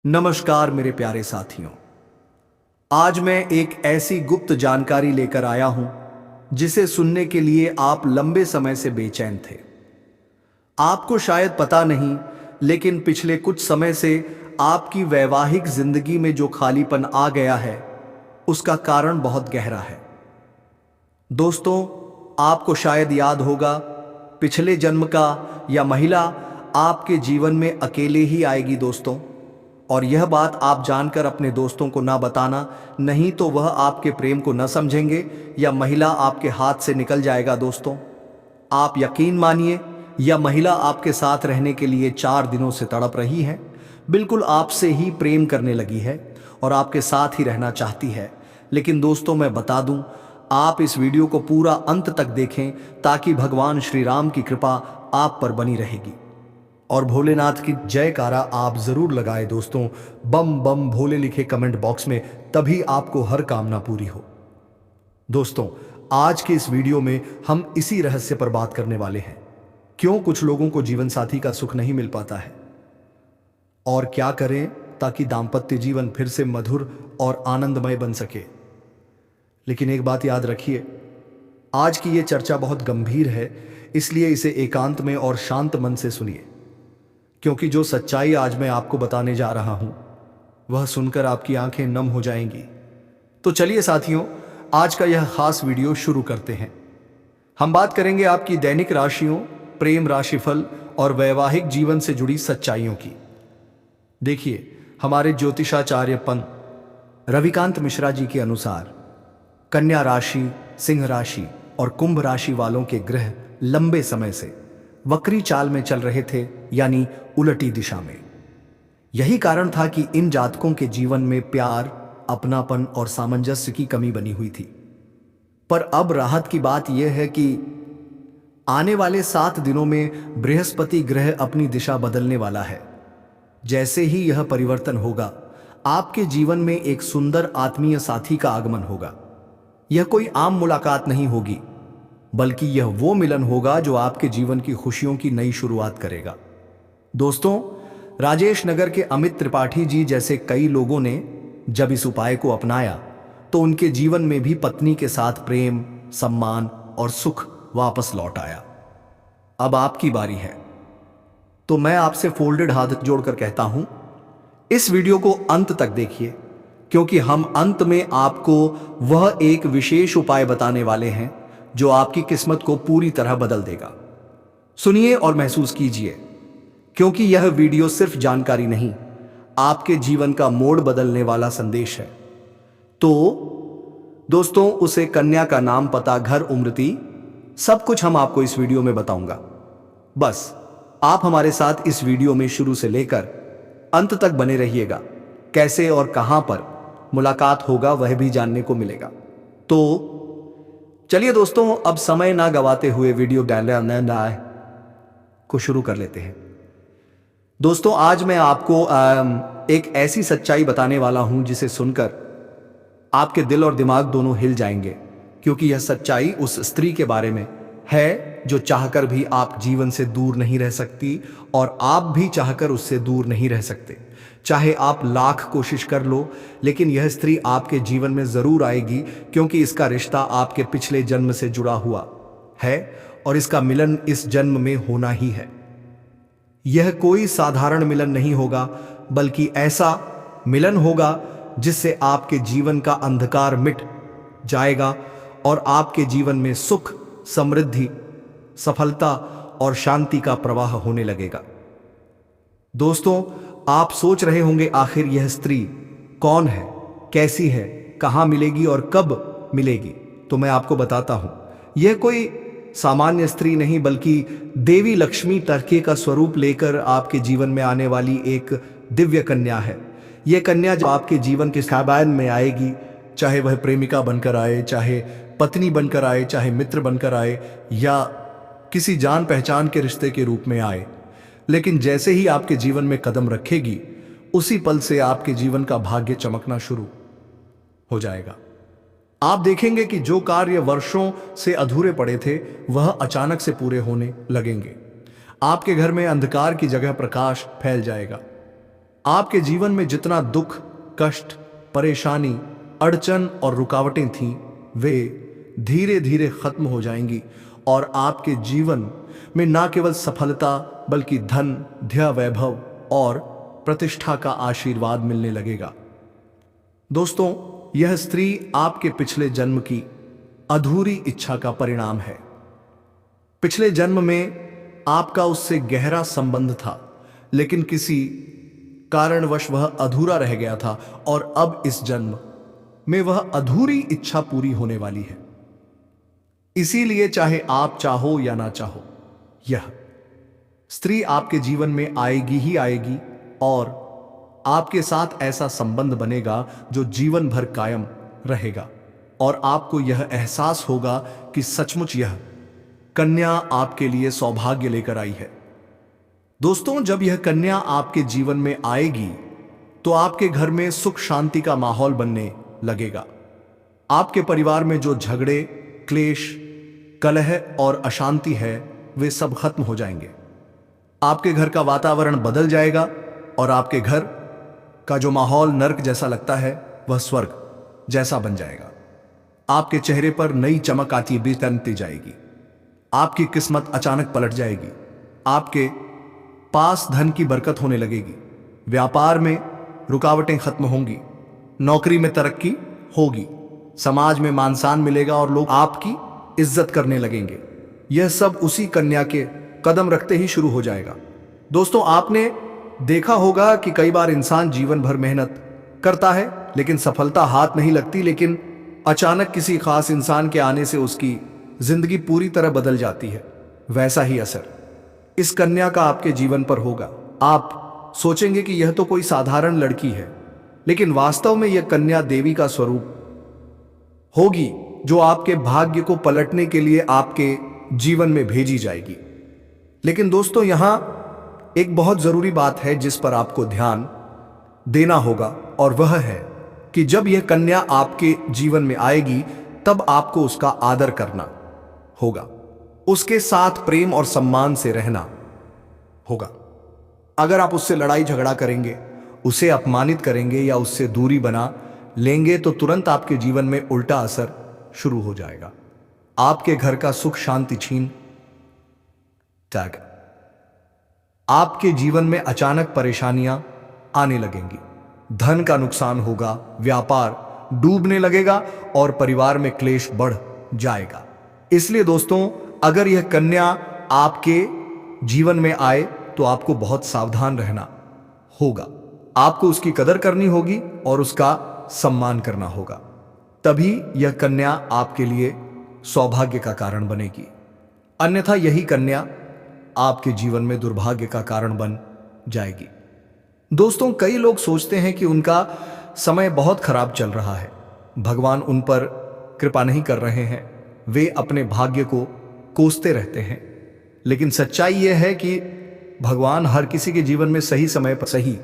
नमस्कार मेरे प्यारे साथियों। आज मैं एक ऐसी गुप्त जानकारी लेकर आया हूं जिसे सुनने के लिए आप लंबे समय से बेचैन थे। आपको शायद पता नहीं, लेकिन पिछले कुछ समय से आपकी वैवाहिक जिंदगी में जो खालीपन आ गया है उसका कारण बहुत गहरा है। दोस्तों, आपको शायद याद होगा, पिछले जन्म का या महिला आपके जीवन में अकेले ही आएगी दोस्तों। और यह बात आप जानकर अपने दोस्तों को ना बताना, नहीं तो वह आपके प्रेम को न समझेंगे या महिला आपके हाथ से निकल जाएगा। दोस्तों, आप यकीन मानिए, यह महिला आपके साथ रहने के लिए 4 दिनों से तड़प रही है, बिल्कुल आपसे ही प्रेम करने लगी है और आपके साथ ही रहना चाहती है। लेकिन दोस्तों, मैं बता दूं, आप इस वीडियो को पूरा अंत तक देखें ताकि भगवान श्री राम की कृपा आप पर बनी रहेगी और भोलेनाथ की जयकारा आप जरूर लगाएं। दोस्तों, बम बम भोले लिखे कमेंट बॉक्स में, तभी आपको हर कामना पूरी हो। दोस्तों, आज के इस वीडियो में हम इसी रहस्य पर बात करने वाले हैं, क्यों कुछ लोगों को जीवन साथी का सुख नहीं मिल पाता है और क्या करें ताकि दाम्पत्य जीवन फिर से मधुर और आनंदमय बन सके। लेकिन एक बात याद रखिए, आज की यह चर्चा बहुत गंभीर है, इसलिए इसे एकांत में और शांत मन से सुनिए, क्योंकि जो सच्चाई आज मैं आपको बताने जा रहा हूं वह सुनकर आपकी आंखें नम हो जाएंगी। तो चलिए साथियों, आज का यह खास वीडियो शुरू करते हैं। हम बात करेंगे आपकी दैनिक राशियों, प्रेम राशिफल और वैवाहिक जीवन से जुड़ी सच्चाइयों की। देखिए, हमारे ज्योतिषाचार्य पंत रविकांत मिश्रा जी के अनुसार कन्या राशि, सिंह राशि और कुंभ राशि वालों के ग्रह लंबे समय से वक्री चाल में चल रहे थे, यानी उलटी दिशा में। यही कारण था कि इन जातकों के जीवन में प्यार, अपनापन और सामंजस्य की कमी बनी हुई थी। पर अब राहत की बात यह है कि आने वाले 7 दिनों में बृहस्पति ग्रह अपनी दिशा बदलने वाला है। जैसे ही यह परिवर्तन होगा, आपके जीवन में एक सुंदर आत्मीय साथी का आगमन होगा। यह कोई आम मुलाकात नहीं होगी, बल्कि यह वो मिलन होगा जो आपके जीवन की खुशियों की नई शुरुआत करेगा। दोस्तों, राजेश नगर के अमित त्रिपाठी जी जैसे कई लोगों ने जब इस उपाय को अपनाया तो उनके जीवन में भी पत्नी के साथ प्रेम, सम्मान और सुख वापस लौट आया। अब आपकी बारी है, तो मैं आपसे फोल्डेड हाथ जोड़कर कहता हूं, इस वीडियो को अंत तक देखिए, क्योंकि हम अंत में आपको वह एक विशेष उपाय बताने वाले हैं जो आपकी किस्मत को पूरी तरह बदल देगा। सुनिए और महसूस कीजिए, क्योंकि यह वीडियो सिर्फ जानकारी नहीं, आपके जीवन का मोड़ बदलने वाला संदेश है। तो दोस्तों, उसे कन्या का नाम, पता, घर, उम्रती, सब कुछ हम आपको इस वीडियो में बताऊंगा। बस आप हमारे साथ इस वीडियो में शुरू से लेकर अंत तक बने रहिएगा। कैसे और कहां पर मुलाकात होगा वह भी जानने को मिलेगा। तो चलिए दोस्तों, अब समय ना गवाते हुए वीडियो को शुरू कर लेते हैं। दोस्तों, आज मैं आपको एक ऐसी सच्चाई बताने वाला हूं जिसे सुनकर आपके दिल और दिमाग दोनों हिल जाएंगे, क्योंकि यह सच्चाई उस स्त्री के बारे में है जो चाहकर भी आप जीवन से दूर नहीं रह सकती और आप भी चाहकर उससे दूर नहीं रह सकते। चाहे आप लाख कोशिश कर लो, लेकिन यह स्त्री आपके जीवन में जरूर आएगी, क्योंकि इसका रिश्ता आपके पिछले जन्म से जुड़ा हुआ है और इसका मिलन इस जन्म में होना ही है। यह कोई साधारण मिलन नहीं होगा, बल्कि ऐसा मिलन होगा जिससे आपके जीवन का अंधकार मिट जाएगा और आपके जीवन में सुख, समृद्धि, सफलता और शांति का प्रवाह होने लगेगा। दोस्तों, आप सोच रहे होंगे, आखिर यह स्त्री कौन है, कैसी है, कहां मिलेगी और कब मिलेगी? तो मैं आपको बताता हूं, यह कोई सामान्य स्त्री नहीं, बल्कि देवी लक्ष्मी टर्के का स्वरूप लेकर आपके जीवन में आने वाली एक दिव्य कन्या है। यह कन्या जो आपके जीवन के खाबान में आएगी, चाहे वह प्रेमिका बनकर आए, चाहे पत्नी बनकर आए, चाहे मित्र बनकर आए या किसी जान पहचान के रिश्ते के रूप में आए, लेकिन जैसे ही आपके जीवन में कदम रखेगी, उसी पल से आपके जीवन का भाग्य चमकना शुरू हो जाएगा। आप देखेंगे कि जो कार्य वर्षों से अधूरे पड़े थे वह अचानक से पूरे होने लगेंगे। आपके घर में अंधकार की जगह प्रकाश फैल जाएगा। आपके जीवन में जितना दुख, कष्ट, परेशानी, अड़चन और रुकावटें थीं, वे धीरे धीरे खत्म हो जाएंगी और आपके जीवन में न केवल सफलता बल्कि धन, धैर्य, वैभव और प्रतिष्ठा का आशीर्वाद मिलने लगेगा। दोस्तों, यह स्त्री आपके पिछले जन्म की अधूरी इच्छा का परिणाम है। पिछले जन्म में आपका उससे गहरा संबंध था, लेकिन किसी कारणवश वह अधूरा रह गया था और अब इस जन्म में वह अधूरी इच्छा पूरी होने वाली है। इसीलिए चाहे आप चाहो या ना चाहो, यह स्त्री आपके जीवन में आएगी ही आएगी और आपके साथ ऐसा संबंध बनेगा जो जीवन भर कायम रहेगा और आपको यह एहसास होगा कि सचमुच यह कन्या आपके लिए सौभाग्य लेकर आई है। दोस्तों, जब यह कन्या आपके जीवन में आएगी तो आपके घर में सुख शांति का माहौल बनने लगेगा। आपके परिवार में जो झगड़े, क्लेश, कलह और अशांति है, वे सब खत्म हो जाएंगे। आपके घर का वातावरण बदल जाएगा और आपके घर का जो माहौल नर्क जैसा लगता है, वह स्वर्ग जैसा बन जाएगा। आपके चेहरे पर नई चमक आती बिखरती जाएगी। आपकी किस्मत अचानक पलट जाएगी। आपके पास धन की बरकत होने लगेगी। व्यापार में रुकावटें खत्म होंगी। नौकरी में तरक्की होगी। समाज में मान सम्मान मिलेगा और लोग आपकी इज्जत करने लगेंगे। यह सब उसी कन्या के कदम रखते ही शुरू हो जाएगा। दोस्तों, आपने देखा होगा कि कई बार इंसान जीवन भर मेहनत करता है लेकिन सफलता हाथ नहीं लगती, लेकिन अचानक किसी खास इंसान के आने से उसकी जिंदगी पूरी तरह बदल जाती है। वैसा ही असर इस कन्या का आपके जीवन पर होगा। आप सोचेंगे कि यह तो कोई साधारण लड़की है, लेकिन वास्तव में यह कन्या देवी का स्वरूप होगी जो आपके भाग्य को पलटने के लिए आपके जीवन में भेजी जाएगी। लेकिन दोस्तों, यहां एक बहुत जरूरी बात है जिस पर आपको ध्यान देना होगा, और वह है कि जब यह कन्या आपके जीवन में आएगी तब आपको उसका आदर करना होगा, उसके साथ प्रेम और सम्मान से रहना होगा। अगर आप उससे लड़ाई झगड़ा करेंगे, उसे अपमानित करेंगे या उससे दूरी बना लेंगे तो तुरंत आपके जीवन में उल्टा असर शुरू हो जाएगा। आपके घर का सुख शांति छीन जाएगा। आपके जीवन में अचानक परेशानियां आने लगेंगी। धन का नुकसान होगा, व्यापार डूबने लगेगा और परिवार में क्लेश बढ़ जाएगा। इसलिए दोस्तों, अगर यह कन्या आपके जीवन में आए तो आपको बहुत सावधान रहना होगा। आपको उसकी कदर करनी होगी और उसका सम्मान करना होगा। तभी यह कन्या आपके लिए सौभाग्य का कारण बनेगी। अन्यथा यही कन्या आपके जीवन में दुर्भाग्य का कारण बन जाएगी। दोस्तों, कई लोग सोचते हैं कि उनका समय बहुत खराब चल रहा है, भगवान उन पर कृपा नहीं कर रहे हैं, वे अपने भाग्य को कोसते रहते हैं। लेकिन सच्चाई यह है कि भगवान हर किसी के जीवन में सही समय पर सही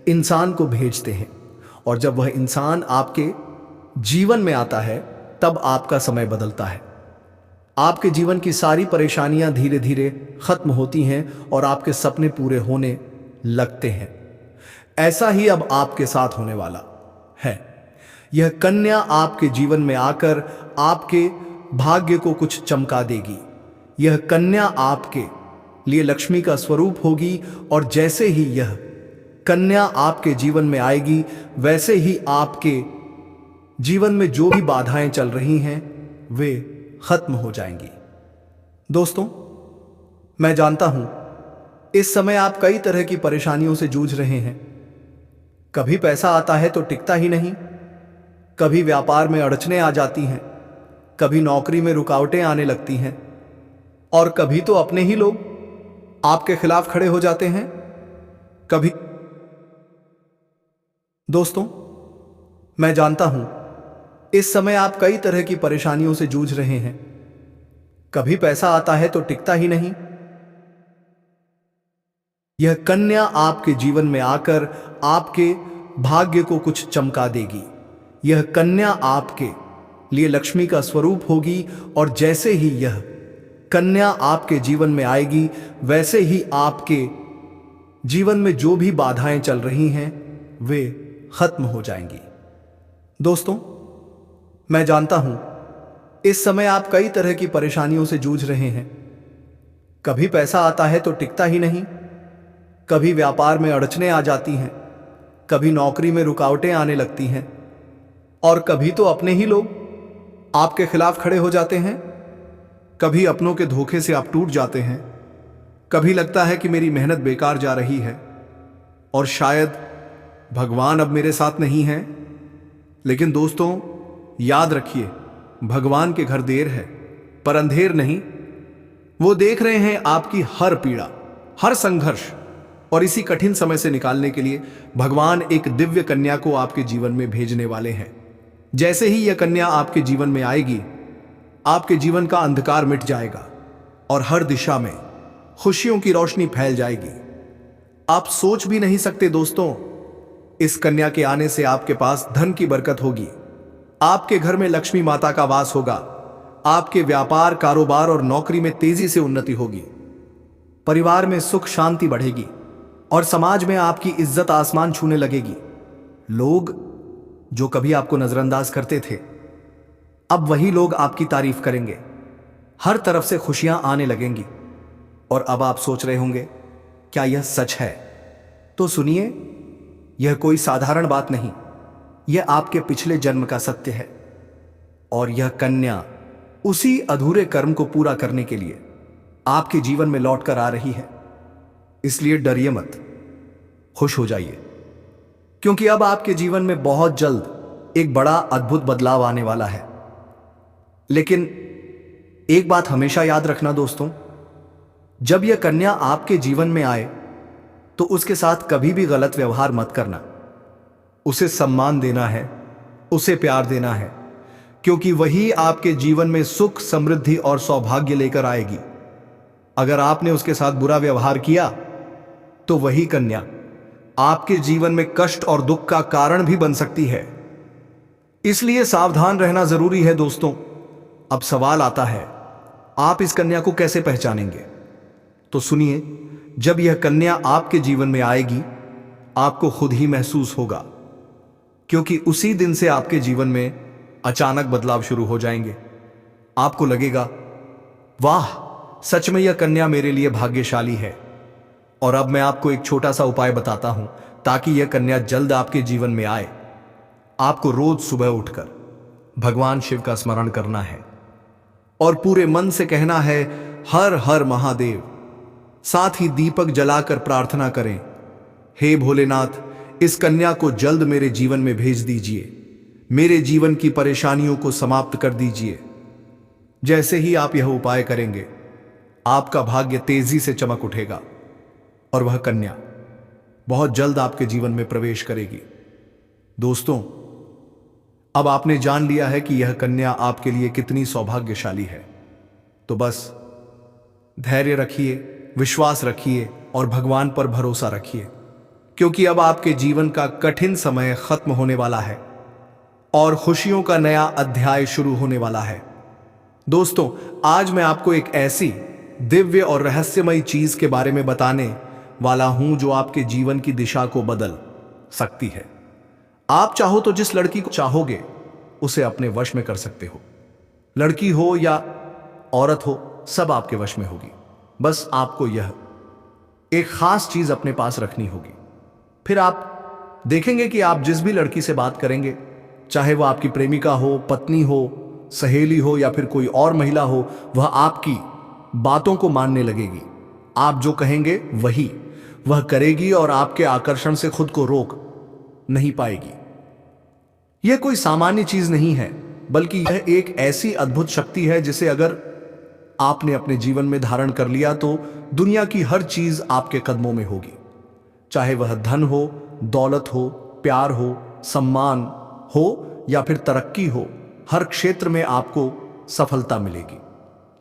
इंसान को भेजते हैं, और जब वह इंसान आपके जीवन में आता है तब आपका समय बदलता है। आपके जीवन की सारी परेशानियां धीरे धीरे खत्म होती हैं और आपके सपने पूरे होने लगते हैं। ऐसा ही अब आपके साथ होने वाला है। यह कन्या आपके जीवन में आकर आपके भाग्य को कुछ चमका देगी। यह कन्या आपके लिए लक्ष्मी का स्वरूप होगी और जैसे ही यह कन्या आपके जीवन में आएगी, वैसे ही आपके जीवन में जो भी बाधाएं चल रही हैं वे खत्म हो जाएंगी। दोस्तों, मैं जानता हूं इस समय आप कई तरह की परेशानियों से जूझ रहे हैं। कभी पैसा आता है तो टिकता ही नहीं, कभी व्यापार में अड़चनें आ जाती हैं, कभी नौकरी में रुकावटें आने लगती हैं, और कभी तो अपने ही लोग आपके खिलाफ खड़े हो जाते हैं। कभी दोस्तों, मैं जानता हूं इस समय आप कई तरह की परेशानियों से जूझ रहे हैं। कभी पैसा आता है तो टिकता ही नहीं। यह कन्या आपके जीवन में आकर आपके भाग्य को कुछ चमका देगी। यह कन्या आपके लिए लक्ष्मी का स्वरूप होगी और जैसे ही यह कन्या आपके जीवन में आएगी, वैसे ही आपके जीवन में जो भी बाधाएं चल रही हैं वे खत्म हो जाएंगी। दोस्तों, मैं जानता हूं इस समय आप कई तरह की परेशानियों से जूझ रहे हैं। कभी पैसा आता है तो टिकता ही नहीं, कभी व्यापार में अड़चनें आ जाती हैं, कभी नौकरी में रुकावटें आने लगती हैं, और कभी तो अपने ही लोग आपके खिलाफ खड़े हो जाते हैं। कभी अपनों के धोखे से आप टूट जाते हैं, कभी लगता है कि मेरी मेहनत बेकार जा रही है और शायद भगवान अब मेरे साथ नहीं है। लेकिन दोस्तों, याद रखिए, भगवान के घर देर है पर अंधेर नहीं। वो देख रहे हैं आपकी हर पीड़ा, हर संघर्ष, और इसी कठिन समय से निकालने के लिए भगवान एक दिव्य कन्या को आपके जीवन में भेजने वाले हैं। जैसे ही यह कन्या आपके जीवन में आएगी, आपके जीवन का अंधकार मिट जाएगा और हर दिशा में खुशियों की रोशनी फैल जाएगी। आप सोच भी नहीं सकते दोस्तों, इस कन्या के आने से आपके पास धन की बरकत होगी, आपके घर में लक्ष्मी माता का वास होगा, आपके व्यापार, कारोबार और नौकरी में तेजी से उन्नति होगी, परिवार में सुख शांति बढ़ेगी और समाज में आपकी इज्जत आसमान छूने लगेगी। लोग जो कभी आपको नजरअंदाज करते थे, अब वही लोग आपकी तारीफ करेंगे। हर तरफ से खुशियां आने लगेंगी। और अब आप सोच रहे होंगे, क्या यह सच है? तो सुनिए, यह कोई साधारण बात नहीं, यह आपके पिछले जन्म का सत्य है। और यह कन्या उसी अधूरे कर्म को पूरा करने के लिए आपके जीवन में लौट कर आ रही है। इसलिए डरिए मत, खुश हो जाइए, क्योंकि अब आपके जीवन में बहुत जल्द एक बड़ा अद्भुत बदलाव आने वाला है। लेकिन एक बात हमेशा याद रखना दोस्तों, जब यह कन्या आपके जीवन में आए तो उसके साथ कभी भी गलत व्यवहार मत करना। उसे सम्मान देना है, उसे प्यार देना है, क्योंकि वही आपके जीवन में सुख, समृद्धि और सौभाग्य लेकर आएगी। अगर आपने उसके साथ बुरा व्यवहार किया तो वही कन्या आपके जीवन में कष्ट और दुख का कारण भी बन सकती है। इसलिए सावधान रहना जरूरी है दोस्तों। अब सवाल आता है, आप इस कन्या को कैसे पहचानेंगे? तो सुनिए, जब यह कन्या आपके जीवन में आएगी, आपको खुद ही महसूस होगा, क्योंकि उसी दिन से आपके जीवन में अचानक बदलाव शुरू हो जाएंगे। आपको लगेगा, वाह, सच में यह कन्या मेरे लिए भाग्यशाली है। और अब मैं आपको एक छोटा सा उपाय बताता हूं ताकि यह कन्या जल्द आपके जीवन में आए। आपको रोज सुबह उठकर भगवान शिव का स्मरण करना है और पूरे मन से कहना है, हर हर महादेव। साथ ही दीपक जलाकर प्रार्थना करें, हे भोलेनाथ, इस कन्या को जल्द मेरे जीवन में भेज दीजिए, मेरे जीवन की परेशानियों को समाप्त कर दीजिए। जैसे ही आप यह उपाय करेंगे, आपका भाग्य तेजी से चमक उठेगा और वह कन्या बहुत जल्द आपके जीवन में प्रवेश करेगी। दोस्तों, अब आपने जान लिया है कि यह कन्या आपके लिए कितनी सौभाग्यशाली है। तो बस धैर्य रखिए, विश्वास रखिए और भगवान पर भरोसा रखिए, क्योंकि अब आपके जीवन का कठिन समय खत्म होने वाला है और खुशियों का नया अध्याय शुरू होने वाला है। दोस्तों, आज मैं आपको एक ऐसी दिव्य और रहस्यमयी चीज के बारे में बताने वाला हूं जो आपके जीवन की दिशा को बदल सकती है। आप चाहो तो जिस लड़की को चाहोगे उसे अपने वश में कर सकते हो। लड़की हो या औरत हो, सब आपके वश में होगी। बस आपको यह एक खास चीज अपने पास रखनी होगी। फिर आप देखेंगे कि आप जिस भी लड़की से बात करेंगे, चाहे वह आपकी प्रेमिका हो, पत्नी हो, सहेली हो या फिर कोई और महिला हो, वह आपकी बातों को मानने लगेगी। आप जो कहेंगे वही वह करेगी और आपके आकर्षण से खुद को रोक नहीं पाएगी। यह कोई सामान्य चीज नहीं है, बल्कि यह एक ऐसी अद्भुत शक्ति है जिसे अगर आपने अपने जीवन में धारण कर लिया तो दुनिया की हर चीज आपके कदमों में होगी। चाहे वह धन हो, दौलत हो, प्यार हो, सम्मान हो या फिर तरक्की हो, हर क्षेत्र में आपको सफलता मिलेगी।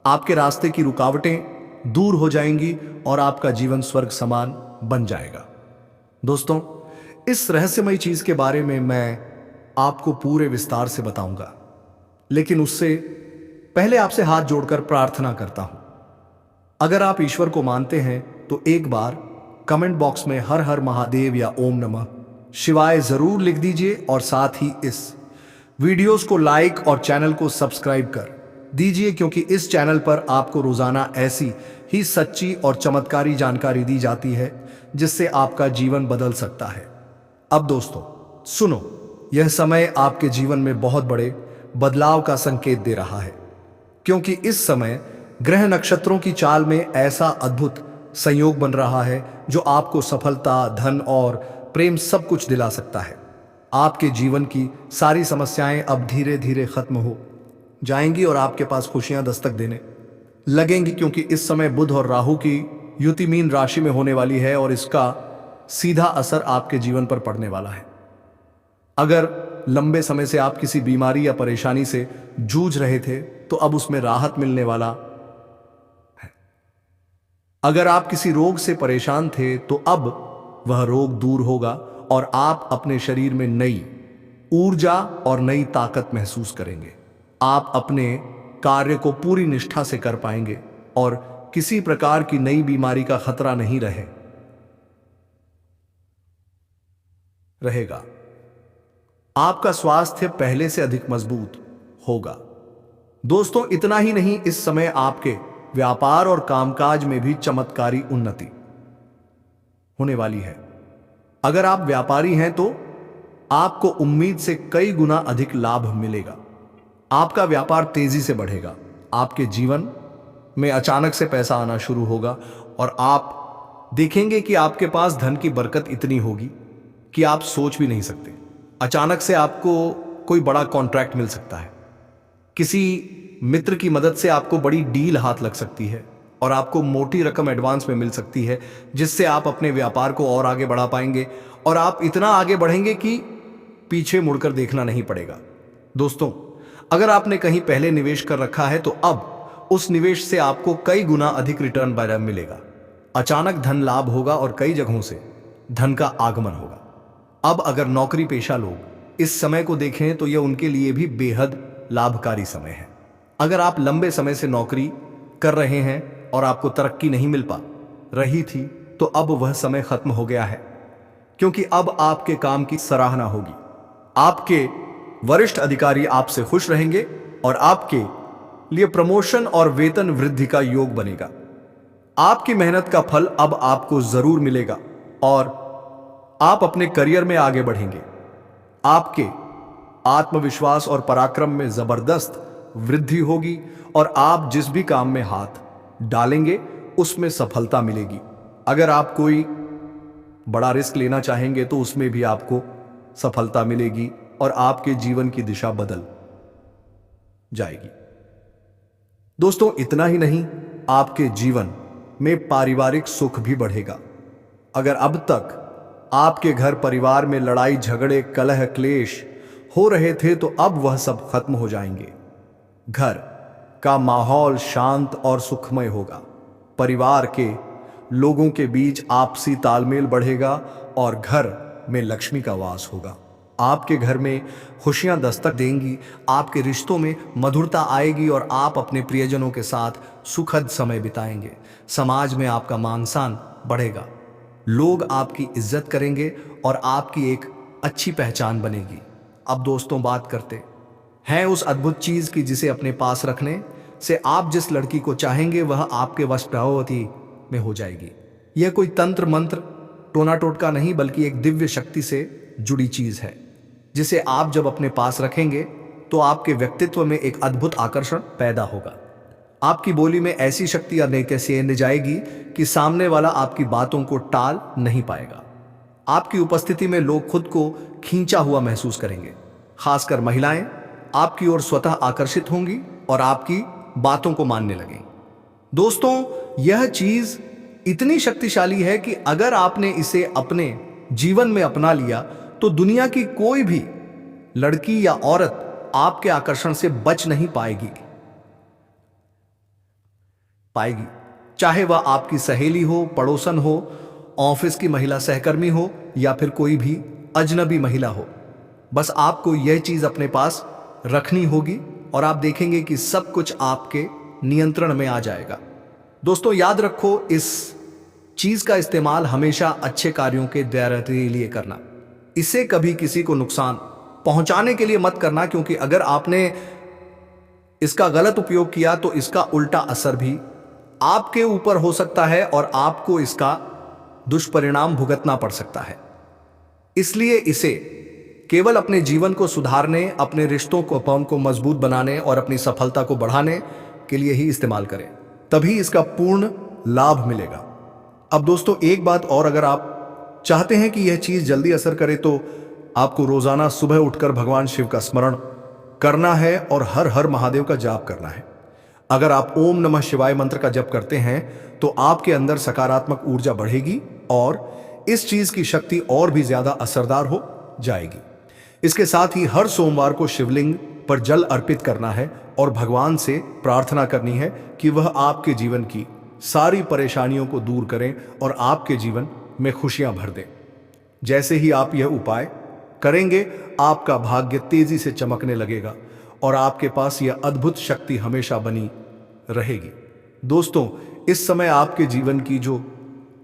आपके रास्ते की रुकावटें दूर हो जाएंगी और आपका जीवन स्वर्ग समान बन जाएगा। दोस्तों, इस रहस्यमयी चीज के बारे में मैं आपको पूरे विस्तार से बताऊंगा, लेकिन उससे पहले आपसे हाथ जोड़कर प्रार्थना करता हूं। अगर आप ईश्वर को मानते हैं तो एक बार कमेंट बॉक्स में हर हर महादेव या ओम नमः शिवाय जरूर लिख दीजिए और साथ ही इस वीडियोस को लाइक और चैनल को सब्सक्राइब कर दीजिए, क्योंकि इस चैनल पर आपको रोजाना ऐसी ही सच्ची और चमत्कारी जानकारी दी जाती है जिससे आपका जीवन बदल सकता है। अब दोस्तों सुनो, यह समय आपके जीवन में बहुत बड़े बदलाव का संकेत दे रहा है, क्योंकि इस समय ग्रह नक्षत्रों की चाल में ऐसा अद्भुत संयोग बन रहा है जो आपको सफलता, धन और प्रेम सब कुछ दिला सकता है। आपके जीवन की सारी समस्याएं अब धीरे धीरे खत्म हो जाएंगी और आपके पास खुशियां दस्तक देने लगेंगी, क्योंकि इस समय बुध और राहु की युति मीन राशि में होने वाली है और इसका सीधा असर आपके जीवन पर पड़ने वाला है। अगर लंबे समय से आप किसी बीमारी या परेशानी से जूझ रहे थे तो अब उसमें राहत मिलने वाला है। अगर आप किसी रोग से परेशान थे तो अब वह रोग दूर होगा और आप अपने शरीर में नई ऊर्जा और नई ताकत महसूस करेंगे। आप अपने कार्य को पूरी निष्ठा से कर पाएंगे और किसी प्रकार की नई बीमारी का खतरा नहीं रहेगा। आपका स्वास्थ्य पहले से अधिक मजबूत होगा। दोस्तों इतना ही नहीं, इस समय आपके व्यापार और कामकाज में भी चमत्कारी उन्नति होने वाली है। अगर आप व्यापारी हैं तो आपको उम्मीद से कई गुना अधिक लाभ मिलेगा। आपका व्यापार तेजी से बढ़ेगा। आपके जीवन में अचानक से पैसा आना शुरू होगा और आप देखेंगे कि आपके पास धन की बरकत इतनी होगी कि आप सोच भी नहीं सकते। अचानक से आपको कोई बड़ा कॉन्ट्रैक्ट मिल सकता है। किसी मित्र की मदद से आपको बड़ी डील हाथ लग सकती है और आपको मोटी रकम एडवांस में मिल सकती है, जिससे आप अपने व्यापार को और आगे बढ़ा पाएंगे और आप इतना आगे बढ़ेंगे कि पीछे मुड़कर देखना नहीं पड़ेगा। दोस्तों अगर आपने कहीं पहले निवेश कर रखा है तो अब उस निवेश से आपको कई गुना अधिक रिटर्न मिलेगा। अचानक धन लाभ होगा और कई जगहों से धन का आगमन होगा। अब अगर नौकरी पेशा लोग इस समय को देखें तो यह उनके लिए भी बेहद लाभकारी समय है। अगर आप लंबे समय से नौकरी कर रहे हैं और आपको तरक्की नहीं मिल पा रही थी तो अब वह समय खत्म हो गया है, क्योंकि अब आपके काम की सराहना होगी। आपके वरिष्ठ अधिकारी आपसे खुश रहेंगे और आपके लिए प्रमोशन और वेतन वृद्धि का योग बनेगा। आपकी मेहनत का फल अब आपको जरूर मिलेगा और आप अपने करियर में आगे बढ़ेंगे। आपके आत्मविश्वास और पराक्रम में जबरदस्त वृद्धि होगी और आप जिस भी काम में हाथ डालेंगे उसमें सफलता मिलेगी। अगर आप कोई बड़ा रिस्क लेना चाहेंगे तो उसमें भी आपको सफलता मिलेगी और आपके जीवन की दिशा बदल जाएगी। दोस्तों इतना ही नहीं, आपके जीवन में पारिवारिक सुख भी बढ़ेगा। अगर अब तक आपके घर परिवार में लड़ाई झगड़े कलह क्लेश हो रहे थे तो अब वह सब खत्म हो जाएंगे। घर का माहौल शांत और सुखमय होगा। परिवार के लोगों के बीच आपसी तालमेल बढ़ेगा और घर में लक्ष्मी का वास होगा। आपके घर में खुशियां दस्तक देंगी, आपके रिश्तों में मधुरता आएगी और आप अपने प्रियजनों के साथ सुखद समय बिताएंगे। समाज में आपका मान सम्मान बढ़ेगा, लोग आपकी इज्जत करेंगे और आपकी एक अच्छी पहचान बनेगी। अब दोस्तों बात करते हैं उस अद्भुत चीज की जिसे अपने पास रखने से आप जिस लड़की को चाहेंगे वह आपके वश में हो जाएगी। यह कोई तंत्र मंत्र टोना टोटका नहीं, बल्कि एक दिव्य शक्ति से जुड़ी चीज है, जिसे आप जब अपने पास रखेंगे तो आपके व्यक्तित्व में एक अद्भुत आकर्षण पैदा होगा। आपकी बोली में ऐसी शक्ति अनेक जाएगी कि सामने वाला आपकी बातों को टाल नहीं पाएगा। आपकी उपस्थिति में लोग खुद को खींचा हुआ महसूस करेंगे। खासकर महिलाएं आपकी ओर स्वतः आकर्षित होंगी और आपकी बातों को मानने लगेंगी। दोस्तों यह चीज इतनी शक्तिशाली है कि अगर आपने इसे अपने जीवन में अपना लिया तो दुनिया की कोई भी लड़की या औरत आपके आकर्षण से बच नहीं पाएगी। चाहे वह आपकी सहेली हो, पड़ोसन हो, ऑफिस की महिला सहकर्मी हो या फिर कोई भी अजनबी महिला हो। बस आपको यह चीज अपने पास रखनी होगी और आप देखेंगे कि सब कुछ आपके नियंत्रण में आ जाएगा। दोस्तों याद रखो, इस चीज का इस्तेमाल हमेशा अच्छे कार्यों के दायरे लिए करना। इसे कभी किसी को नुकसान पहुंचाने के लिए मत करना, क्योंकि अगर आपने इसका गलत उपयोग किया तो इसका उल्टा असर भी आपके ऊपर हो सकता है और आपको इसका दुष्परिणाम भुगतना पड़ सकता है। इसलिए इसे केवल अपने जीवन को सुधारने, अपने रिश्तों को मजबूत बनाने और अपनी सफलता को बढ़ाने के लिए ही इस्तेमाल करें, तभी इसका पूर्ण लाभ मिलेगा। अब दोस्तों एक बात और, अगर आप चाहते हैं कि यह चीज जल्दी असर करे तो आपको रोजाना सुबह उठकर भगवान शिव का स्मरण करना है और हर हर महादेव का जाप करना है। अगर आप ओम नमः शिवाय मंत्र का जप करते हैं तो आपके अंदर सकारात्मक ऊर्जा बढ़ेगी और इस चीज की शक्ति और भी ज्यादा असरदार हो जाएगी। इसके साथ ही हर सोमवार को शिवलिंग पर जल अर्पित करना है और भगवान से प्रार्थना करनी है कि वह आपके जीवन की सारी परेशानियों को दूर करें और आपके जीवन में खुशियां भर दें। जैसे ही आप यह उपाय करेंगे, आपका भाग्य तेजी से चमकने लगेगा और आपके पास यह अद्भुत शक्ति हमेशा बनी रहेगी। दोस्तों, इस समय आपके जीवन की जो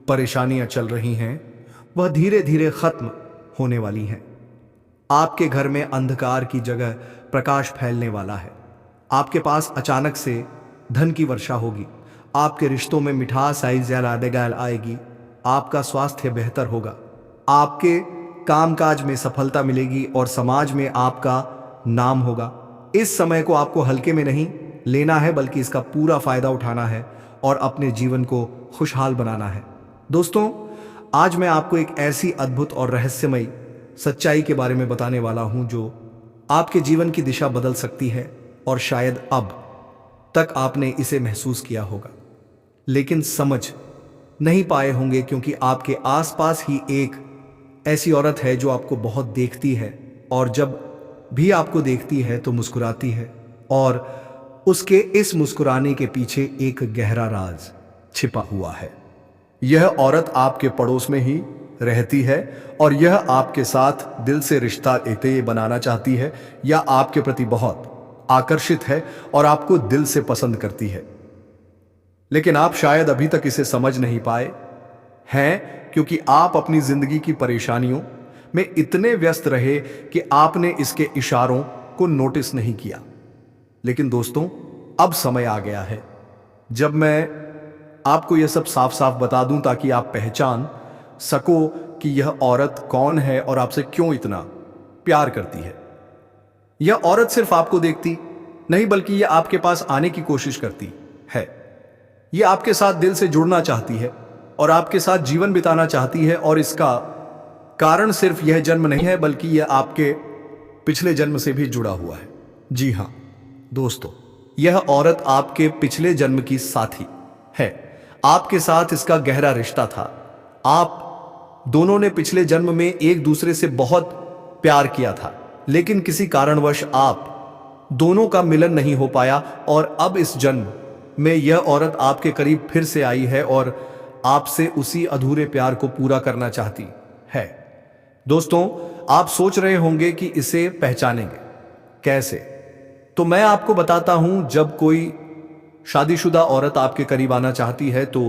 परेशानियां चल रही हैं वह धीरे धीरे खत्म होने वाली हैं। आपके घर में अंधकार की जगह प्रकाश फैलने वाला है। आपके पास अचानक से धन की वर्षा होगी। आपके रिश्तों में मिठास आएगी। आपका स्वास्थ्य बेहतर होगा। आपके कामकाज में सफलता मिलेगी और समाज में आपका नाम होगा। इस समय को आपको हल्के में नहीं लेना है, बल्कि इसका पूरा फायदा उठाना है और अपने जीवन को खुशहाल बनाना है। दोस्तों, आज मैं आपको एक ऐसी अद्भुत और रहस्यमयी सच्चाई के बारे में बताने वाला हूं जो आपके जीवन की दिशा बदल सकती है और शायद अब तक आपने इसे महसूस किया होगा, लेकिन समझ नहीं पाए होंगे, क्योंकि आपके आसपास ही एक ऐसी औरत है जो आपको बहुत देखती है और जब भी आपको देखती है तो मुस्कुराती है, और उसके इस मुस्कुराने के पीछे एक गहरा राज छिपा हुआ है। यह औरत आपके पड़ोस में ही रहती है और यह आपके साथ दिल से रिश्ता बनाना चाहती है या आपके प्रति बहुत आकर्षित है और आपको दिल से पसंद करती है, लेकिन आप शायद अभी तक इसे समझ नहीं पाए हैं, क्योंकि आप अपनी जिंदगी की परेशानियों में इतने व्यस्त रहे कि आपने इसके इशारों को नोटिस नहीं किया। लेकिन दोस्तों, अब समय आ गया है जब मैं आपको यह सब साफ साफ बता दूं, ताकि आप पहचान सको कि यह औरत कौन है और आपसे क्यों इतना प्यार करती है। यह औरत सिर्फ आपको देखती नहीं, बल्कि यह आपके पास आने की कोशिश करती है। यह आपके साथ दिल से जुड़ना चाहती है और आपके साथ जीवन बिताना चाहती है, और इसका कारण सिर्फ यह जन्म नहीं है, बल्कि यह आपके पिछले जन्म से भी जुड़ा हुआ है। जी हां दोस्तों, यह औरत आपके पिछले जन्म की साथी है। आपके साथ इसका गहरा रिश्ता था। आप दोनों ने पिछले जन्म में एक दूसरे से बहुत प्यार किया था, लेकिन किसी कारणवश आप दोनों का मिलन नहीं हो पाया, और अब इस जन्म में यह औरत आपके करीब फिर से आई है और आपसे उसी अधूरे प्यार को पूरा करना चाहती है। दोस्तों, आप सोच रहे होंगे कि इसे पहचानेंगे कैसे, तो मैं आपको बताता हूं। जब कोई शादीशुदा औरत आपके करीब आना चाहती है तो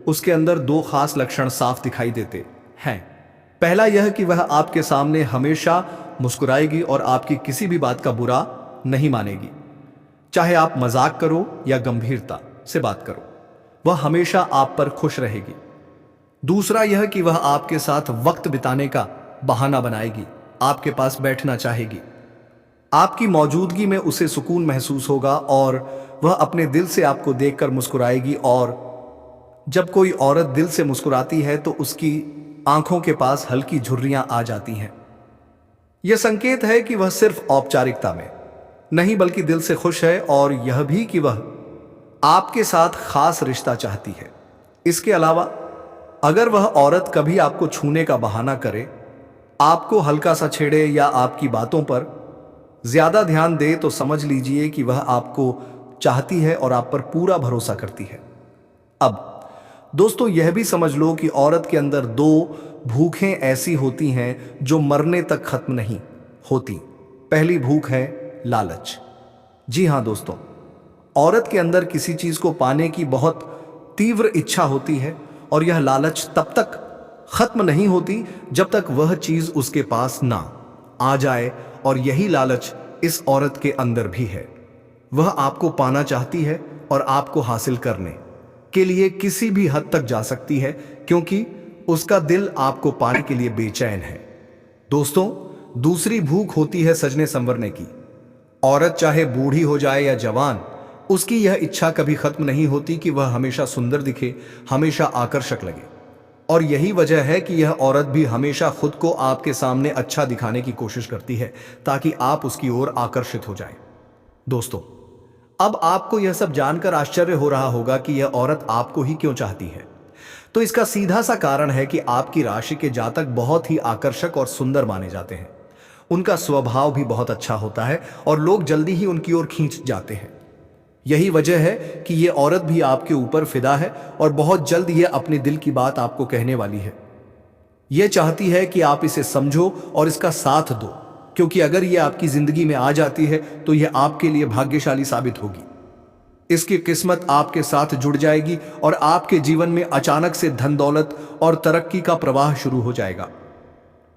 उसके अंदर दो खास लक्षण साफ दिखाई देते हैं। पहला यह कि वह आपके सामने हमेशा मुस्कुराएगी और आपकी किसी भी बात का बुरा नहीं मानेगी, चाहे आप मजाक करो या गंभीरता से बात करो, वह हमेशा आप पर खुश रहेगी। दूसरा यह कि वह आपके साथ वक्त बिताने का बहाना बनाएगी, आपके पास बैठना चाहेगी। आपकी मौजूदगी में उसे सुकून महसूस होगा और वह अपने दिल से आपको देखकर मुस्कुराएगी, और जब कोई औरत दिल से मुस्कुराती है तो उसकी आंखों के पास हल्की झुर्रियां आ जाती हैं। यह संकेत है कि वह सिर्फ औपचारिकता में नहीं बल्कि दिल से खुश है, और यह भी कि वह आपके साथ खास रिश्ता चाहती है। इसके अलावा अगर वह औरत कभी आपको छूने का बहाना करे, आपको हल्का सा छेड़े या आपकी बातों पर ज्यादा ध्यान दे, तो समझ लीजिए कि वह आपको चाहती है और आप पर पूरा भरोसा करती है। अब दोस्तों, यह भी समझ लो कि औरत के अंदर दो भूखें ऐसी होती हैं जो मरने तक खत्म नहीं होती। पहली भूख है लालच। जी हां दोस्तों, औरत के अंदर किसी चीज को पाने की बहुत तीव्र इच्छा होती है और यह लालच तब तक खत्म नहीं होती जब तक वह चीज उसके पास ना आ जाए। और यही लालच इस औरत के अंदर भी है। वह आपको पाना चाहती है और आपको हासिल करने के लिए किसी भी हद तक जा सकती है, क्योंकि उसका दिल आपको पाने के लिए बेचैन है। दोस्तों, दूसरी भूख होती है सजने संवरने की। औरत चाहे बूढ़ी हो जाए या जवान, उसकी यह इच्छा कभी खत्म नहीं होती कि वह हमेशा सुंदर दिखे, हमेशा आकर्षक लगे। और यही वजह है कि यह औरत भी हमेशा खुद को आपके सामने अच्छा दिखाने की कोशिश करती है, ताकि आप उसकी ओर आकर्षित हो जाएं। दोस्तों, अब आपको यह सब जानकर आश्चर्य हो रहा होगा कि यह औरत आपको ही क्यों चाहती है। तो इसका सीधा सा कारण है कि आपकी राशि के जातक बहुत ही आकर्षक और सुंदर माने जाते हैं। उनका स्वभाव भी बहुत अच्छा होता है और लोग जल्दी ही उनकी ओर खींच जाते हैं। यही वजह है कि यह औरत भी आपके ऊपर फिदा है और बहुत जल्द यह अपने दिल की बात आपको कहने वाली है। यह चाहती है कि आप इसे समझो और इसका साथ दो, क्योंकि अगर यह आपकी जिंदगी में आ जाती है तो यह आपके लिए भाग्यशाली साबित होगी। इसकी किस्मत आपके साथ जुड़ जाएगी और आपके जीवन में अचानक से धन दौलत और तरक्की का प्रवाह शुरू हो जाएगा।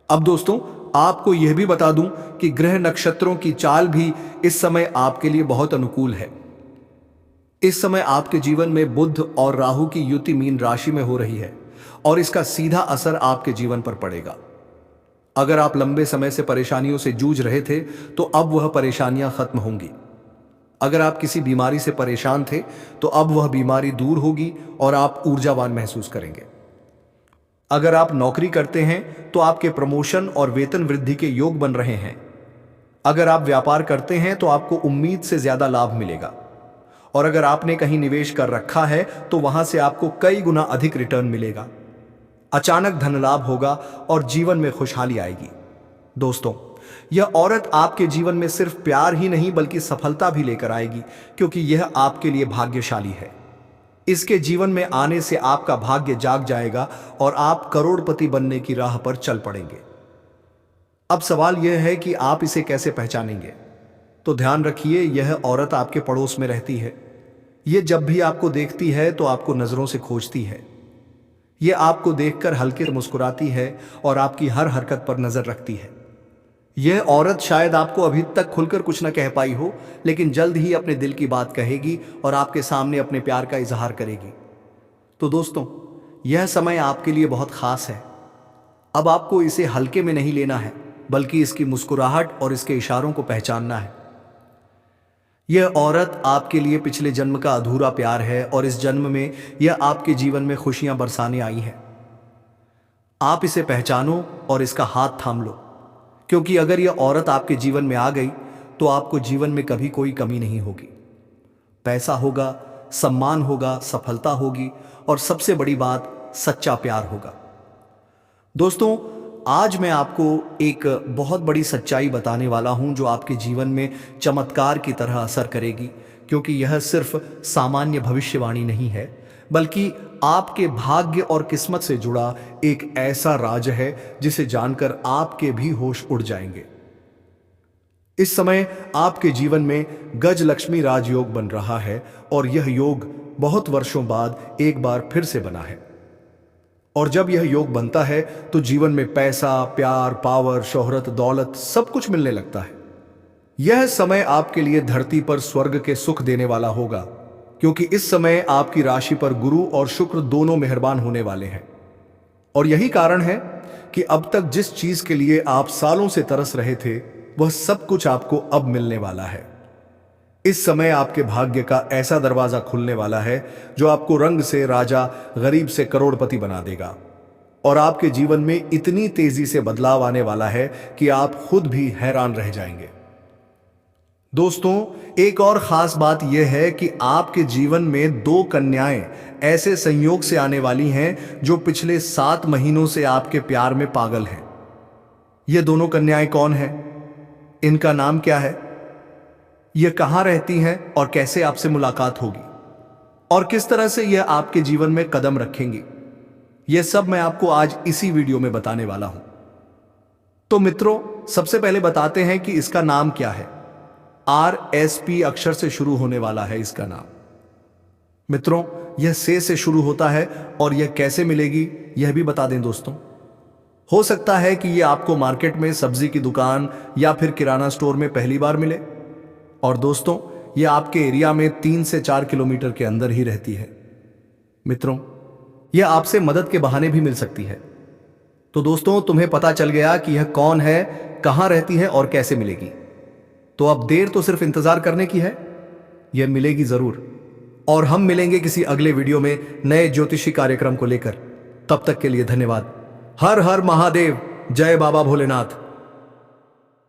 अब दोस्तों, आपको यह भी बता दूं कि ग्रह नक्षत्रों की चाल भी इस समय आपके लिए बहुत अनुकूल है। इस समय आपके जीवन में बुध और राहु की युति मीन राशि में हो रही है और इसका सीधा असर आपके जीवन पर पड़ेगा। अगर आप लंबे समय से परेशानियों से जूझ रहे थे तो अब वह परेशानियां खत्म होंगी। अगर आप किसी बीमारी से परेशान थे तो अब वह बीमारी दूर होगी और आप ऊर्जावान महसूस करेंगे। अगर आप नौकरी करते हैं तो आपके प्रमोशन और वेतन वृद्धि के योग बन रहे हैं। अगर आप व्यापार करते हैं तो आपको उम्मीद से ज्यादा लाभ मिलेगा। और अगर आपने कहीं निवेश कर रखा है तो वहां से आपको कई गुना अधिक रिटर्न मिलेगा। अचानक धन लाभ होगा और जीवन में खुशहाली आएगी। दोस्तों, यह औरत आपके जीवन में सिर्फ प्यार ही नहीं बल्कि सफलता भी लेकर आएगी, क्योंकि यह आपके लिए भाग्यशाली है। इसके जीवन में आने से आपका भाग्य जाग जाएगा और आप करोड़पति बनने की राह पर चल पड़ेंगे। अब सवाल यह है कि आप इसे कैसे पहचानेंगे। तो ध्यान रखिए, यह औरत आपके पड़ोस में रहती है। यह जब भी आपको देखती है तो आपको नजरों से खोजती है। यह आपको देखकर हल्के से मुस्कुराती है और आपकी हर हरकत पर नजर रखती है। यह औरत शायद आपको अभी तक खुलकर कुछ न कह पाई हो, लेकिन जल्द ही अपने दिल की बात कहेगी और आपके सामने अपने प्यार का इजहार करेगी। तो दोस्तों, यह समय आपके लिए बहुत खास है। अब आपको इसे हल्के में नहीं लेना है, बल्कि इसकी मुस्कुराहट और इसके इशारों को पहचानना है। यह औरत आपके लिए पिछले जन्म का अधूरा प्यार है और इस जन्म में यह आपके जीवन में खुशियां बरसाने आई है। आप इसे पहचानो और इसका हाथ थाम लो, क्योंकि अगर यह औरत आपके जीवन में आ गई तो आपको जीवन में कभी कोई कमी नहीं होगी। पैसा होगा, सम्मान होगा, सफलता होगी और सबसे बड़ी बात, सच्चा प्यार होगा। दोस्तों, आज मैं आपको एक बहुत बड़ी सच्चाई बताने वाला हूं जो आपके जीवन में चमत्कार की तरह असर करेगी, क्योंकि यह सिर्फ सामान्य भविष्यवाणी नहीं है, बल्कि आपके भाग्य और किस्मत से जुड़ा एक ऐसा राज है जिसे जानकर आपके भी होश उड़ जाएंगे। इस समय आपके जीवन में गजलक्ष्मी राजयोग बन रहा है और यह योग बहुत वर्षों बाद एक बार फिर से बना है। और जब यह योग बनता है तो जीवन में पैसा, प्यार, पावर, शोहरत, दौलत सब कुछ मिलने लगता है। यह समय आपके लिए धरती पर स्वर्ग के सुख देने वाला होगा, क्योंकि इस समय आपकी राशि पर गुरु और शुक्र दोनों मेहरबान होने वाले हैं। और यही कारण है कि अब तक जिस चीज के लिए आप सालों से तरस रहे थे, वह सब कुछ आपको अब मिलने वाला है। इस समय आपके भाग्य का ऐसा दरवाजा खुलने वाला है जो आपको रंग से राजा, गरीब से करोड़पति बना देगा। और आपके जीवन में इतनी तेजी से बदलाव आने वाला है कि आप खुद भी हैरान रह जाएंगे। दोस्तों, एक और खास बात यह है कि आपके जीवन में 2 कन्याएं ऐसे संयोग से आने वाली हैं जो पिछले 7 महीनों से आपके प्यार में पागल हैं। ये दोनों कन्याएं कौन हैं? इनका नाम क्या है? यह कहां रहती हैं और कैसे आपसे मुलाकात होगी और किस तरह से यह आपके जीवन में कदम रखेंगी, यह सब मैं आपको आज इसी वीडियो में बताने वाला हूं। तो मित्रों, सबसे पहले बताते हैं कि इसका नाम क्या है। RSP अक्षर से शुरू होने वाला है इसका नाम। मित्रों, यह से शुरू होता है और यह कैसे मिलेगी यह भी बता दें दोस्तों। हो सकता है कि यह आपको मार्केट में सब्जी की दुकान या फिर किराना स्टोर में पहली बार मिले। और दोस्तों, यह आपके एरिया में 3 से 4 किलोमीटर के अंदर ही रहती है। मित्रों, यह आपसे मदद के बहाने भी मिल सकती है। तो दोस्तों, तुम्हें पता चल गया कि यह कौन है, कहां रहती है और कैसे मिलेगी। तो अब देर तो सिर्फ इंतजार करने की है, यह मिलेगी जरूर। और हम मिलेंगे किसी अगले वीडियो में नए ज्योतिषी कार्यक्रम को लेकर। तब तक के लिए धन्यवाद। हर हर महादेव, जय बाबा भोलेनाथ।